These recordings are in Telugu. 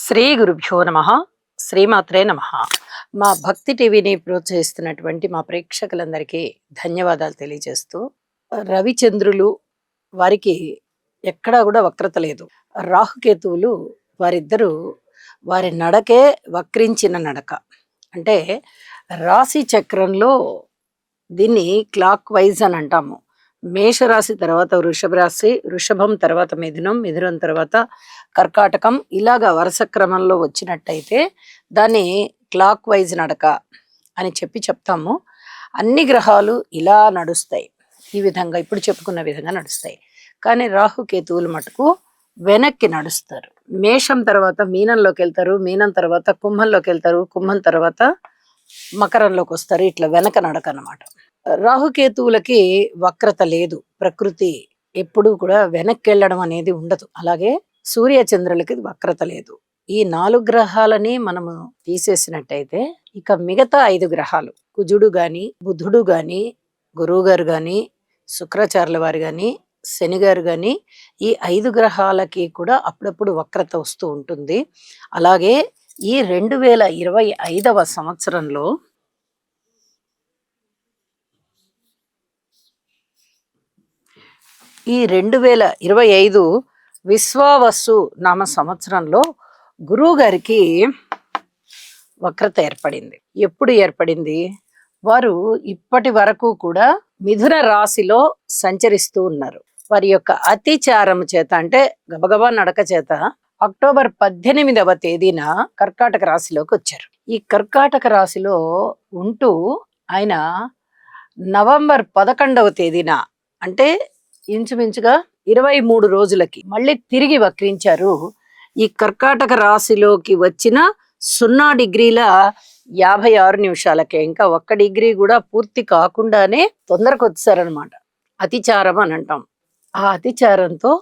శ్రీ గురుభ్యో నమః. శ్రీమాత్రే నమః. మా భక్తి టీవీని ప్రోత్సహిస్తున్నటువంటి మా ప్రేక్షకులందరికీ ధన్యవాదాలు తెలియజేస్తూ, రవిచంద్రులు వారికి ఎక్కడా కూడా వక్రత లేదు. రాహుకేతువులు వారిద్దరూ వారి నడకే వక్రించిన నడక. అంటే రాశి చక్రంలో దీన్ని క్లాక్ వైజ్ అని అంటాము. మేషరాశి తర్వాత వృషభ రాశి, వృషభం తర్వాత మిథునం, మిథునం తర్వాత కర్కాటకం, ఇలాగా వరుస క్రమంలో వచ్చినట్టయితే దాన్ని క్లాక్ వైజ్ నడక అని చెప్తాము. అన్ని గ్రహాలు ఇలా నడుస్తాయి, ఈ విధంగా ఇప్పుడు చెప్పుకున్న విధంగా నడుస్తాయి. కానీ రాహుకేతువులు మటుకు వెనక్కి నడుస్తారు. మేషం తర్వాత మీనంలోకి వెళ్తారు, మీనం తర్వాత కుంభంలోకి వెళ్తారు, కుంభం తర్వాత మకరంలోకి వస్తారు. ఇట్లా వెనక నడక అన్నమాట. రాహుకేతువులకి వక్రత లేదు. ప్రకృతి ఎప్పుడూ కూడా వెనక్కి వెళ్ళడం అనేది ఉండదు. అలాగే సూర్య చంద్రులకి వక్రత లేదు. ఈ 4 గ్రహాలని మనము తీసేసినట్టయితే ఇక మిగతా 5 గ్రహాలు, కుజుడు గాని, బుధుడు గాని, గురువు గారు గాని, శుక్రాచార్యుల వారు గాని, శని గారు గాని, ఈ 5 గ్రహాలకి కూడా అప్పుడప్పుడు వక్రత వస్తూ ఉంటుంది. అలాగే ఈ 2025వ సంవత్సరంలో ఈ 2025 విశ్వావసు నామ సంవత్సరంలో గురువు గారికి వక్రత ఏర్పడింది. ఎప్పుడు ఏర్పడింది? వారు ఇప్పటి వరకు కూడా మిథున రాశిలో సంచరిస్తూ ఉన్నారు. వారి యొక్క అతిచారము చేత, అంటే గబగబా నడక చేత అక్టోబర్ 18వ తేదీన కర్కాటక రాశిలోకి వచ్చారు. ఈ కర్కాటక రాశిలో ఉంటూ ఆయన నవంబర్ 11వ తేదీన, అంటే ఇంచుమించుగా 23 రోజులకి మళ్ళీ తిరిగి వక్రించారు. ఈ కర్కాటక రాశిలోకి వచ్చిన 0 డిగ్రీల 56 నిమిషాలకే, ఇంకా 1 డిగ్రీ కూడా పూర్తి కాకుండానే తొందరకు వచ్చారనమాట. అతిచారం అని అంటాం. ఆ అతిచారంతో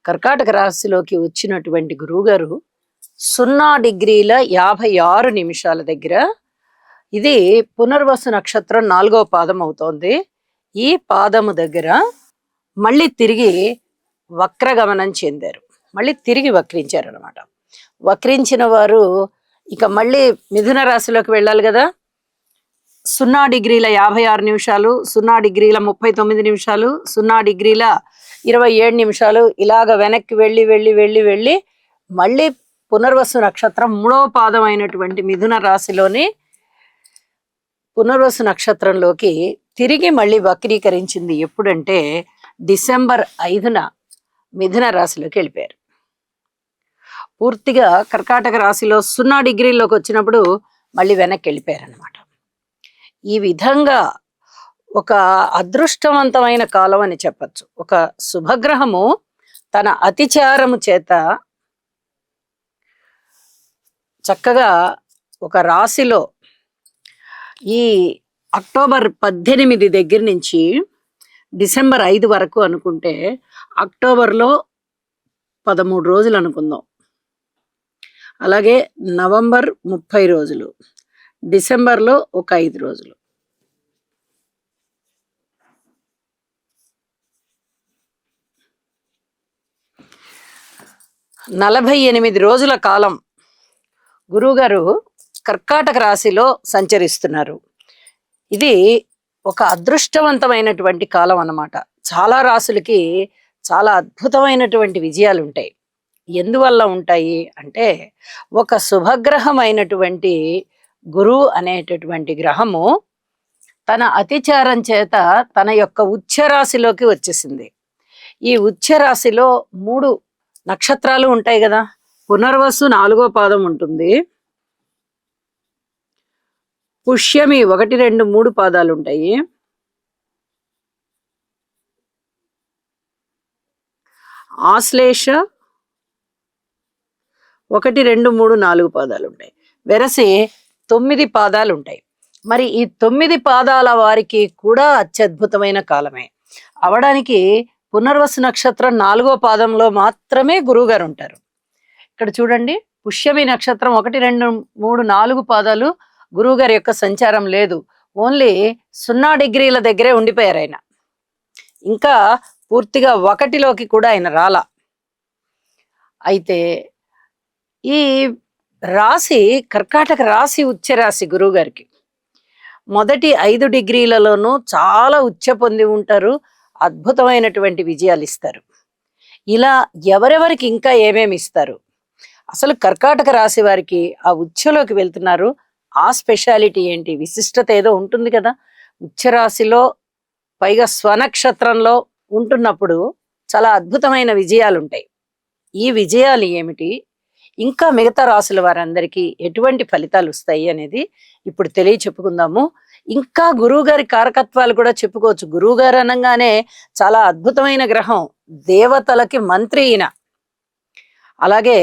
కర్కాటక రాశిలోకి వచ్చినటువంటి గురువు గారు 0 డిగ్రీల 56 నిమిషాల దగ్గర, ఇది పునర్వసు నక్షత్రం 4వ పాదం అవుతోంది. ఈ పాదము దగ్గర మళ్ళీ తిరిగి వక్రగమనం చెందారు. మళ్ళీ తిరిగి వక్రించారు అనమాట. వక్రించిన వారు ఇక మళ్ళీ మిథున రాశిలోకి వెళ్ళాలి కదా. 0 డిగ్రీల 56 నిమిషాలు, 0 డిగ్రీల 39 నిమిషాలు, 0 డిగ్రీల 27 నిమిషాలు, ఇలాగ వెనక్కి వెళ్ళి వెళ్ళి వెళ్ళి వెళ్ళి మళ్ళీ పునర్వసు నక్షత్రం 3వ పాదం అయినటువంటి మిథున రాశిలోని పునర్వసు నక్షత్రంలోకి తిరిగి మళ్ళీ వక్రీకరించింది. ఎప్పుడంటే డిసెంబర్ 5న మిథున రాశిలోకి వెళ్ళిపోయారు. పూర్తిగా కర్కాటక రాశిలో 0 డిగ్రీలోకి వచ్చినప్పుడు మళ్ళీ వెనక్కి వెళ్ళిపోయారు అనమాట. ఈ విధంగా ఒక అదృష్టవంతమైన కాలం అని చెప్పచ్చు. ఒక శుభగ్రహము తన అతిచారము చేత చక్కగా ఒక రాశిలో ఈ అక్టోబర్ 18 దగ్గర నుంచి డిసెంబర్ 5 వరకు అనుకుంటే, అక్టోబర్లో 13 రోజులు అనుకుందాం, అలాగే నవంబర్ 30 రోజులు, డిసెంబర్లో ఒక 5 రోజులు, ,48 రోజుల కాలం గురువుగారు కర్కాటక రాశిలో సంచరిస్తున్నారు. ఇది ఒక అదృష్టవంతమైనటువంటి కాలం అన్నమాట. చాలా రాశులకి చాలా అద్భుతమైనటువంటి విజయాలు ఉంటాయి. ఎందువల్ల ఉంటాయి అంటే, ఒక శుభగ్రహం అయినటువంటి గురువు అనేటటువంటి గ్రహము తన అతిచారం చేత తన యొక్క ఉచ్చరాశిలోకి వచ్చేసింది. ఈ ఉచ్చరాశిలో 3 నక్షత్రాలు ఉంటాయి కదా. పునర్వసు 4వ పాదం ఉంటుంది, పుష్యమి 1, 2, 3 పాదాలు ఉంటాయి, ఆశ్లేష 1, 2, 3, 4 పాదాలు ఉంటాయి. వెరసి 9 పాదాలు ఉంటాయి. మరి ఈ 9 పాదాల వారికి కూడా అత్యద్భుతమైన కాలమే అవడానికి పునర్వసు నక్షత్రం 4వ పాదంలో మాత్రమే గురువుగారు ఉంటారు. ఇక్కడ చూడండి, పుష్యమి నక్షత్రం 1, 2, 3, 4 పాదాలు గురువు గారి యొక్క సంచారం లేదు. ఓన్లీ 0 డిగ్రీల దగ్గరే ఉండిపోయారు ఆయన. ఇంకా పూర్తిగా 1లోకి కూడా ఆయన రాలా. అయితే ఈ రాశి కర్కాటక రాశి ఉచ్చ రాశి గురువు గారికి. మొదటి 5 డిగ్రీలలోనూ చాలా ఉచ్చ పొంది ఉంటారు. అద్భుతమైనటువంటి విజయాలు ఇస్తారు. ఇలా ఎవరెవరికి ఇంకా ఏమేమి ఇస్తారు? అసలు కర్కాటక రాశి వారికి ఆ ఉచ్చలోకి వెళ్తున్నారు. ఆ స్పెషాలిటీ ఏంటి? విశిష్టత ఏదో ఉంటుంది కదా! ఉచ్చ రాశిలో పైగా స్వనక్షత్రంలో ఉంటున్నప్పుడు చాలా అద్భుతమైన విజయాలుంటాయి. ఈ విజయాలు ఏమిటి? ఇంకా మిగతా రాసుల వారందరికీ ఎటువంటి ఫలితాలు వస్తాయి అనేది ఇప్పుడు చెప్పుకుందాము. ఇంకా గురువు గారి కారకత్వాలు కూడా చెప్పుకోవచ్చు. గురువు గారు అనగానే చాలా అద్భుతమైన గ్రహం, దేవతలకి మంత్రి ఈయన. అలాగే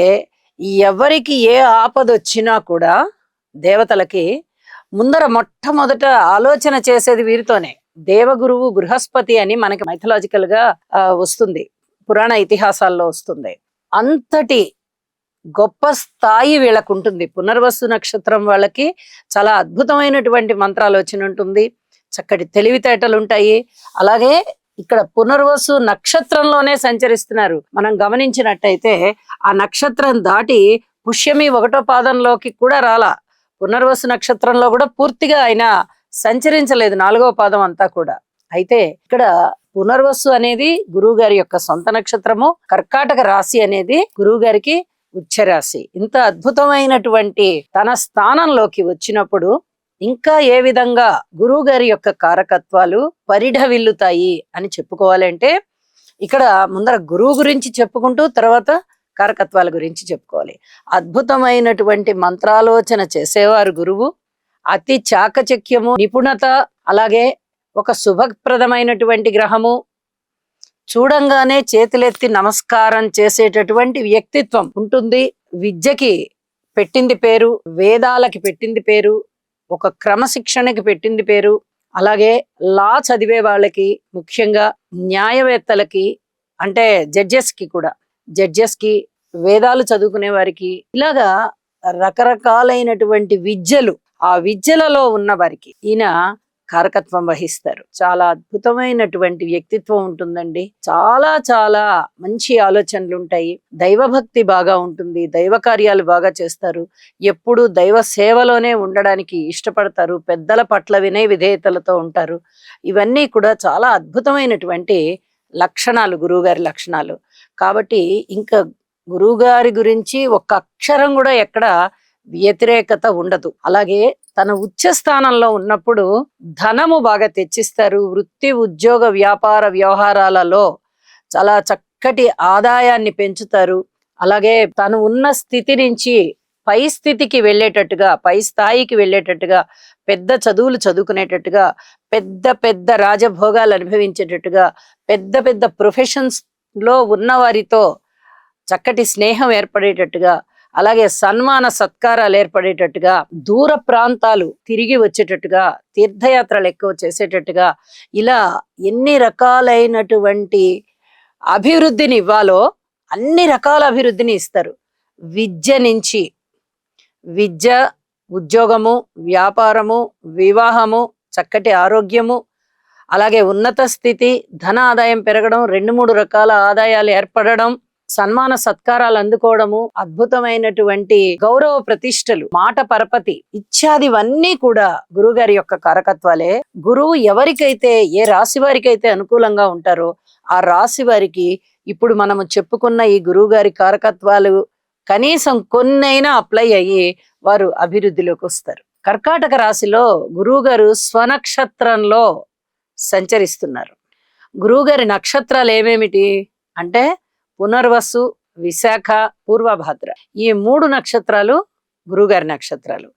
ఎవరికి ఏ ఆపద వచ్చినా కూడా దేవతలకి ముందర మొట్టమొదట ఆలోచన చేసేది వీరితోనే. దేవగురువు బృహస్పతి అని మనకి మైథలాజికల్ గా వస్తుంది, పురాణ ఇతిహాసాల్లో వస్తుంది. అంతటి గొప్ప స్థాయి వీళ్ళకు ఉంటుంది. పునర్వసు నక్షత్రం వాళ్ళకి చాలా అద్భుతమైనటువంటి మంత్రాలోచన ఉంటుంది, చక్కటి తెలివితేటలు ఉంటాయి. అలాగే ఇక్కడ పునర్వసు నక్షత్రంలోనే సంచరిస్తున్నారు. మనం గమనించినట్టయితే ఆ నక్షత్రం దాటి పుష్యమి 1వ పాదంలోకి కూడా రాలా. పునర్వసు నక్షత్రంలో కూడా పూర్తిగా ఆయన సంచరించలేదు, 4వ పాదం అంతా కూడా. అయితే ఇక్కడ పునర్వసు అనేది గురువు గారి యొక్క సొంత నక్షత్రము, కర్కాటక రాశి అనేది గురువు గారికి ఉచ్చరాశి. ఇంత అద్భుతమైనటువంటి తన స్థానంలోకి వచ్చినప్పుడు ఇంకా ఏ విధంగా గురువు గారి యొక్క కారకత్వాలు పరిఢవిల్లుతాయి అని చెప్పుకోవాలంటే, ఇక్కడ ముందర గురువు గురించి చెప్పుకుంటూ తర్వాత కారకత్వాల గురించి చెప్పుకోవాలి. అద్భుతమైనటువంటి మంత్రాలోచన చేసేవారు గురువు. అతి చాకచక్యము, నిపుణత, అలాగే ఒక శుభప్రదమైనటువంటి గ్రహము, చూడంగానే చేతులెత్తి నమస్కారం చేసేటటువంటి వ్యక్తిత్వం ఉంటుంది. విద్యకి పెట్టింది పేరు, వేదాలకి పెట్టింది పేరు, ఒక క్రమశిక్షణకి పెట్టింది పేరు. అలాగే లా చదివే వాళ్ళకి, ముఖ్యంగా న్యాయవేత్తలకి, అంటే జడ్జెస్ కి, వేదాలు చదువుకునే వారికి, ఇలాగా రకరకాలైనటువంటి విద్యలు, ఆ విద్యలలో ఉన్న వారికి ఈయన కారకత్వం వహిస్తారు. చాలా అద్భుతమైనటువంటి వ్యక్తిత్వం ఉంటుందండి. చాలా చాలా మంచి ఆలోచనలు ఉంటాయి. దైవభక్తి బాగా ఉంటుంది, దైవ కార్యాలు బాగా చేస్తారు, ఎప్పుడు దైవ సేవలోనే ఉండడానికి ఇష్టపడతారు, పెద్దల పట్ల వినయ విధేయతలతో ఉంటారు. ఇవన్నీ కూడా చాలా అద్భుతమైనటువంటి లక్షణాలు, గురువుగారి లక్షణాలు. కాబట్టి ఇంకా గురువుగారి గురించి ఒక్క అక్షరం కూడా ఎక్కడ వ్యతిరేకత ఉండదు. అలాగే తన ఉచ్చ స్థానంలో ఉన్నప్పుడు ధనము బాగా తెచ్చిస్తారు. వృత్తి, ఉద్యోగ, వ్యాపార వ్యవహారాలలో చాలా చక్కటి ఆదాయాన్ని పెంచుతారు. అలాగే తను ఉన్న స్థితి నుంచి పై స్థితికి వెళ్ళేటట్టుగా, పై స్థాయికి వెళ్ళేటట్టుగా, పెద్ద చదువులు చదువుకునేటట్టుగా, పెద్ద పెద్ద రాజభోగాలు అనుభవించేటట్టుగా, పెద్ద పెద్ద ప్రొఫెషన్స్ లో ఉన్న వారితో చక్కటి స్నేహం ఏర్పడేటట్టుగా, అలాగే సన్మాన సత్కారాలు ఏర్పడేటట్టుగా, దూర ప్రాంతాలు తిరిగి వచ్చేటట్టుగా, తీర్థయాత్రలు ఎక్కువ చేసేటట్టుగా, ఇలా ఎన్ని రకాలైనటువంటి అభివృద్ధిని ఇవ్వాలో అన్ని రకాల అభివృద్ధిని ఇస్తారు. విద్య, ఉద్యోగము, వ్యాపారము, వివాహము, చక్కటి ఆరోగ్యము, అలాగే ఉన్నత స్థితి, ధన ఆదాయం పెరగడం, 2-3 రకాల ఆదాయాలు ఏర్పడడం, సన్మాన సత్కారాలు అందుకోవడము, అద్భుతమైనటువంటి గౌరవ ప్రతిష్టలు, మాట పరపతి ఇత్యాదివన్నీ కూడా గురువుగారి యొక్క కారకత్వాలే. గురువు ఎవరికైతే, ఏ రాశి వారికైతే అనుకూలంగా ఉంటారో ఆ రాశి వారికి ఇప్పుడు మనము చెప్పుకున్న ఈ గురువు గారి కారకత్వాలు కనీసం కొన్నైనా అప్లై అయ్యి వారు అభివృద్ధిలోకి వస్తారు. కర్కాటక రాశిలో గురువు గారు స్వనక్షత్రంలో సంచరిస్తున్నారు. గురువుగారి నక్షత్రాలు ఏమేమిటి అంటే పునర్వసు, విశాఖ, పూర్వభాద్ర. ఈ 3 నక్షత్రాలు గురువుగారి నక్షత్రాలు.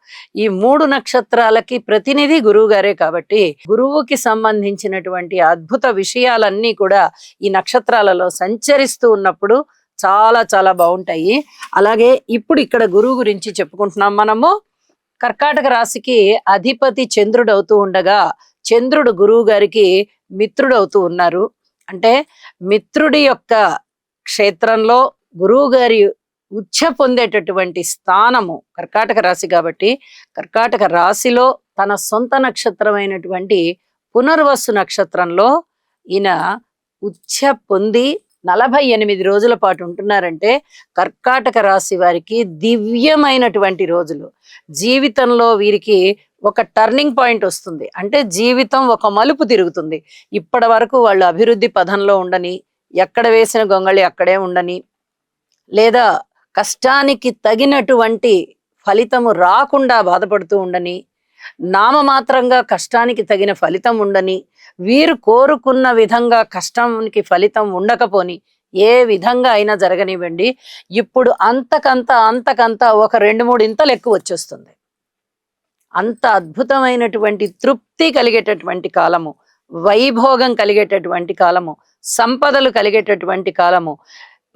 ఈ 3 నక్షత్రాలకి ప్రతినిధి గురువుగారే. కాబట్టి గురువుకి సంబంధించినటువంటి అద్భుత విషయాలన్నీ కూడా ఈ నక్షత్రాలలో సంచరిస్తూ ఉన్నప్పుడు చాలా చాలా బాగుంటాయి. అలాగే ఇప్పుడు ఇక్కడ గురువు గురించి చెప్పుకుంటున్నాం మనము. కర్కాటక రాశికి అధిపతి చంద్రుడు అవుతూ ఉండగా, చంద్రుడు గురువు గారికి మిత్రుడవుతూ ఉన్నారు. అంటే మిత్రుడి యొక్క క్షేత్రంలో గురువు గారి ఉచ్చ పొందేటటువంటి స్థానము కర్కాటక రాశి. కాబట్టి కర్కాటక రాశిలో తన సొంత నక్షత్రమైనటువంటి పునర్వసు నక్షత్రంలో ఈయన ఉచ్చ పొంది 48 రోజుల పాటు ఉంటున్నారంటే కర్కాటక రాశి వారికి దివ్యమైనటువంటి రోజులు. జీవితంలో వీరికి ఒక టర్నింగ్ పాయింట్ వస్తుంది. అంటే జీవితం ఒక మలుపు తిరుగుతుంది. ఇప్పటి వరకు వాళ్ళు అభివృద్ధి పథంలో ఉండని, ఎక్కడ వేసిన గొంగళి అక్కడే ఉండని, లేదా కష్టానికి తగినటువంటి ఫలితము రాకుండా బాధపడుతూ ఉండని, నామమాత్రంగా కష్టానికి తగిన ఫలితం ఉండని, వీరు కోరుకున్న విధంగా కష్టానికి ఫలితం ఉండకపోని, ఏ విధంగా అయినా జరగనివ్వండి, ఇప్పుడు అంతకంత ఒక 2-3 ఇంతలు ఎక్కువ వచ్చేస్తుంది. అంత అద్భుతమైనటువంటి తృప్తి కలిగేటటువంటి కాలము, వైభోగం కలిగేటటువంటి కాలము, సంపదలు కలిగేటటువంటి కాలము,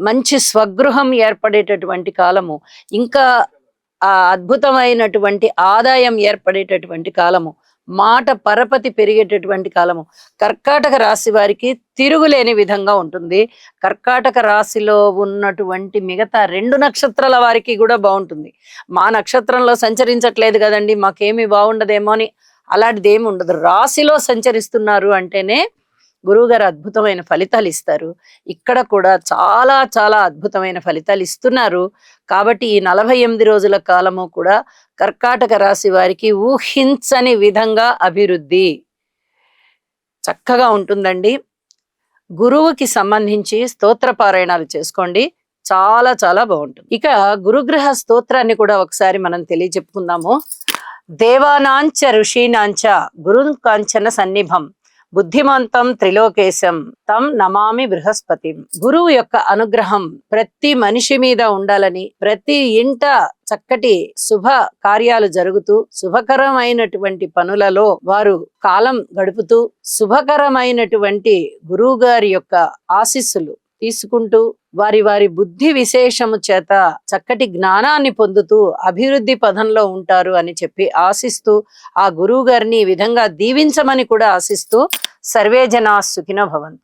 మంచి స్వగృహం ఏర్పడేటటువంటి కాలము, ఇంకా ఆ అద్భుతమైనటువంటి ఆదాయం ఏర్పడేటటువంటి కాలము, మాట పరపతి పెరిగేటటువంటి కాలము. కర్కాటక రాశి వారికి తిరుగులేని విధంగా ఉంటుంది. కర్కాటక రాశిలో ఉన్నటువంటి మిగతా 2 నక్షత్రాల వారికి కూడా బాగుంటుంది. మా నక్షత్రంలో సంచరించట్లేదు కదండి, మాకేమీ బాగుండదేమో అని అలాంటిది ఏమి ఉండదు. రాశిలో సంచరిస్తున్నారు అంటేనే గురువుగారు అద్భుతమైన ఫలితాలు ఇస్తారు. ఇక్కడ కూడా చాలా చాలా అద్భుతమైన ఫలితాలు ఇస్తున్నారు. కాబట్టి ఈ 48 రోజుల కాలము కూడా కర్కాటక రాశి వారికి ఊహించని విధంగా అభివృద్ధి చక్కగా ఉంటుందండి. గురువుకి సంబంధించి స్తోత్ర పారాయణాలు చేసుకోండి, చాలా చాలా బాగుంటుంది. ఇక గురుగ్రహ స్తోత్రాన్ని కూడా ఒకసారి మనం తెలియచెప్పుకుందాము. దేవానాంచ ఋషీనాంచ గురుం కాంచన సన్నిభం బుద్ధిమంతం త్రిలోకేశం తం నమామి బృహస్పతి. గురువు యొక్క అనుగ్రహం ప్రతి మనిషి మీద ఉండాలని, ప్రతి ఇంట చక్కటి శుభ కార్యాలు జరుగుతూ శుభకరమైనటువంటి పనులలో వారు కాలం గడుపుతూ శుభకరమైనటువంటి గురువు గారి యొక్క ఆశీస్సులు తీసుకుంటూ వారి వారి బుద్ధి విశేషము చేత చక్కటి జ్ఞానాన్ని పొందుతూ అభివృద్ధి పథంలో ఉంటారు అని చెప్పి ఆశిస్తూ, ఆ గురువు గారిని ఈ విధంగా దీవించమని కూడా ఆశిస్తూ, సర్వే జనా సుఖినో భవంతు.